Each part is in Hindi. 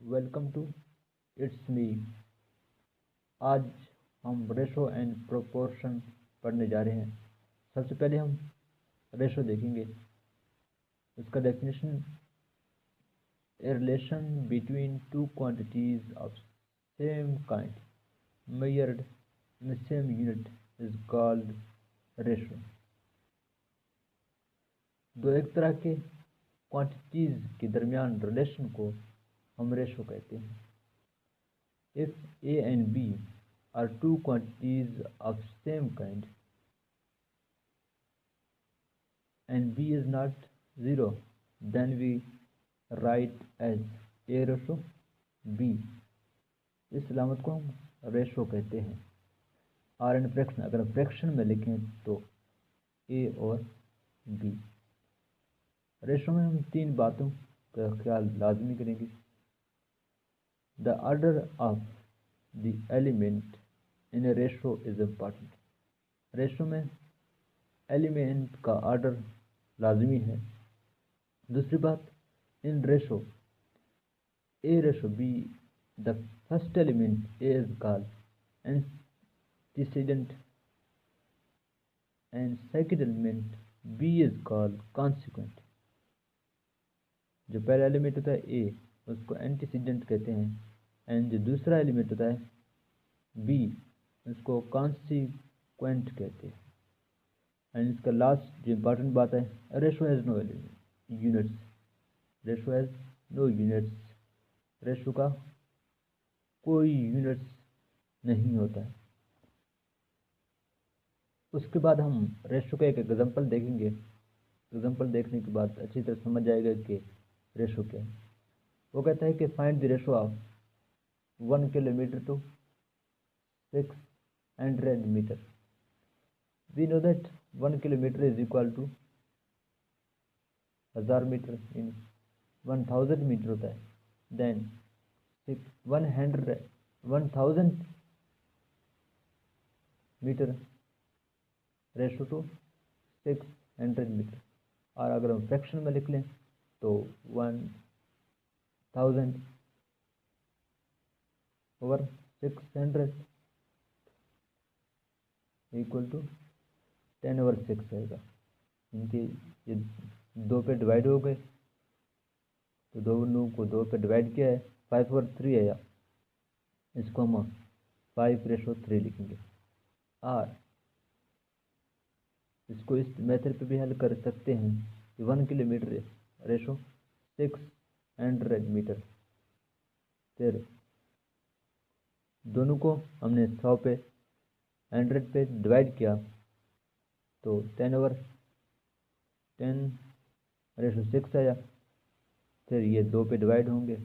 Welcome to it's me. आज हम रेशो एंड प्रोपोर्शन पढ़ने जा रहे हैं। सबसे पहले हम रेशो देखेंगे। इसका definition: a relation between two quantities of same kind measured in the same unit is called ratio। दो एक तरह के क्वांटिटीज के दरमियान रिलेशन को हम रेशो कहते हैं। If A and B are two quantities of same kind and B is not zero, then we write as A ratio B। इस अलामत को हम रेशो कहते हैं। आर एंड फ्रैक्शन, अगर हम फ्रैक्शन में लिखें तो ए और बी। रेशो में हम तीन बातों का ख्याल लाजमी करेंगे। The order of the element in a ratio is important. Ratio में एलिमेंट का ऑर्डर लाजमी है। दूसरी बात, in ratio A ratio B the first element A is called antecedent and second element B is called consequent। जो पहला एलिमेंट होता है A उसको एंटीसीडेंट कहते हैं, एंड जो दूसरा एलिमेंट होता है B उसको कॉन्सिक्वेंट कहते हैं। एंड इसका लास्ट जो इम्पोर्टेंट बात है, ratio has no units. Ratio has no units. Ratio का कोई यूनिट्स नहीं होता है। उसके बाद हम रेशो का एक एग्जांपल देखेंगे। एग्जांपल देखने के बाद अच्छी तरह समझ जाएगा कि रेशो क्या है। वो कहता है कि find the ratio of 1 kilometre to 600 metre. We know that 1 kilometre is equal to 1000 metre in 1000 metre होता है। Then 1000 metre ratio to 600 metre. और अगर हम फ्रैक्शन में लिख लें तो 1000 ओवर 600 इक्वल टू 10 ओवर 6 आएगा। इनके ये दो पे डिवाइड हो गए तो दोनों को दो पे डिवाइड किया है, 5 ओवर 3 आया। इसको हम 5:3 लिखेंगे। और इसको इस मेथड पे भी हल कर सकते हैं कि 1 किलोमीटर रेशो 600 मीटर। फिर दोनों को हमने 100 पे 100 पे डिवाइड किया तो 10 ओवर 10/6 आया। फिर ये दो पे डिवाइड होंगे,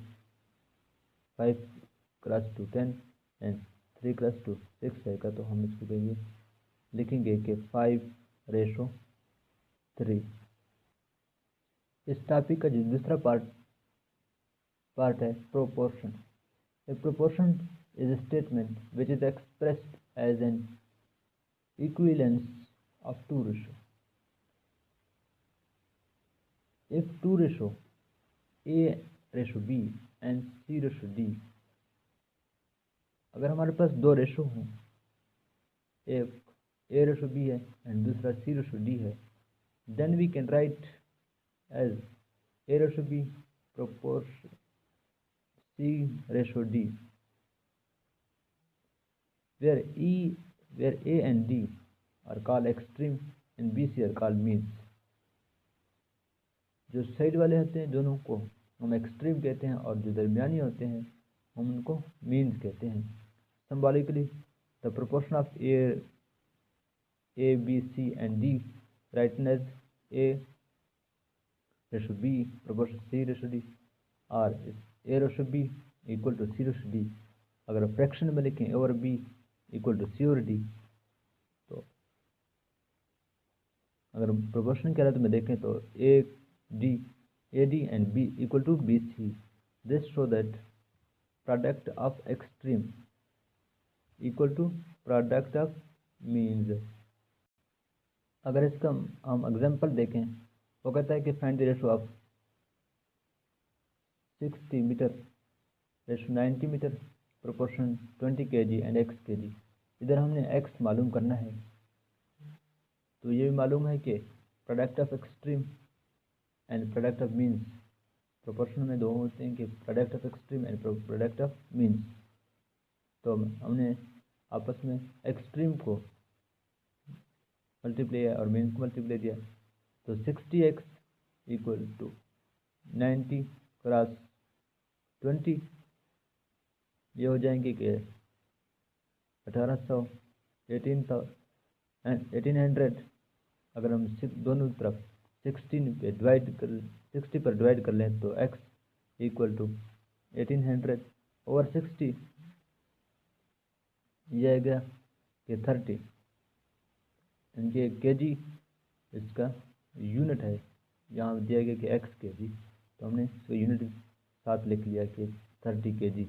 5 क्रॉस 2 10 एंड 3 क्रॉस 2 6 आएगा। तो हम इसको कहेंगे, लिखेंगे कि 5:3। इस टॉपिक का जो दूसरा पार्ट है proportion. A proportion is a statement which is expressed as an equivalence of two ratio। If two ratio A ratio B and C ratio D, अगर हमारे पास दो रेशो हों, एक A रेशो B है एंड दूसरा C रेशो D है, then we can write as A ratio B proportion C ratio D, where A and D are called extreme and BC are called means। जो साइड वाले होते हैं दोनों को हम एक्सट्रीम कहते हैं और जो दरमियानी होते हैं हम उनको मीन्स कहते हैं। Symbolically the proportion of A B C and D written as A ratio B proportion C ratio D, और A ratio B equal to C ratio D। अगर फ्रैक्शन में लिखें A और B इक्वल टू C और D, तो अगर प्रोपोर्शन कह रहे तो में देखें तो AD and B equal to BC। This show that product of extreme equal to product of means। अगर इसका हम एग्जांपल देखें, वो कहता है कि find the ratio of 60 metre ratio 90 metre, proportion 20 kg and x kg। इधर हमने x मालूम करना है, तो ये भी मालूम है कि product of extreme and product of means proportion में दो होते हैं कि product of extreme and product of means. तो हमने आपस में एक्सट्रीम को मल्टीप्लाई और मीन्स को मल्टीप्लाई दिया, तो 60x इक्वल टू 90 क्रॉस 20, ये हो जाएंगे कि 1800 1800। अगर हम दोनों तरफ 60 पर डिवाइड कर लें तो x इक्वल टू 1800 ओवर 60, यह आएगा कि 30। इनके kg इसका यूनिट है, यहाँ दिया गया कि x kg, तो हमने इसका यूनिट साथ लिख लिया कि 30 kg।